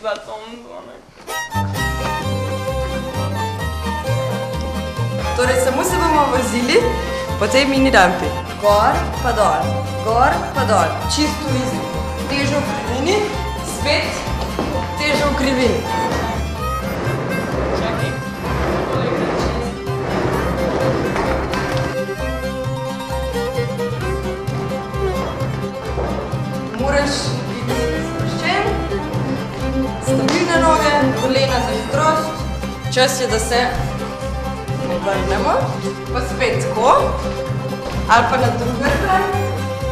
pa tondo. Torej, samo se bomo vozili po tej mini rampi. Gor pa dol, čisto easy. Težo v krivini, spet težo v krivini. Čakaj. Moraš biti sproščen, stabilne noge, kolena za hitrost. Čas je, da se obrnemo, pa spet tako, ali pa na drugo stran.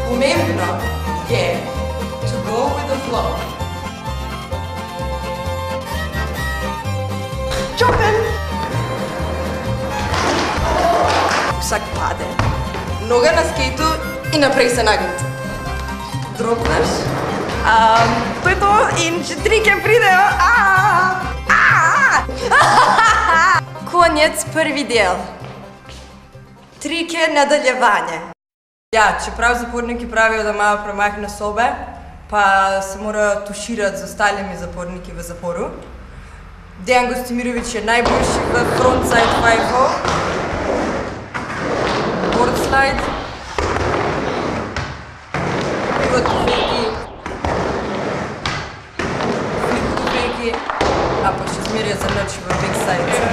Pomembno je to go with the flow. Čopen! Vsak pade. Noga na skejtu in naprej se nagniti. Drobnaš. To je to in če trike pridejo. Konec prvi del. Trike nadaljevanje. Ja, čeprav zaporniki pravijo, da imajo premajhne sobe, pa se morajo tuširati z ostalimi zaporniki v zaporu. Dejan Gostimirović je najboljši v frontside five-u. Board slide. Pivot to feki. Flip to feki. A pa še zmeraj za noč v big side.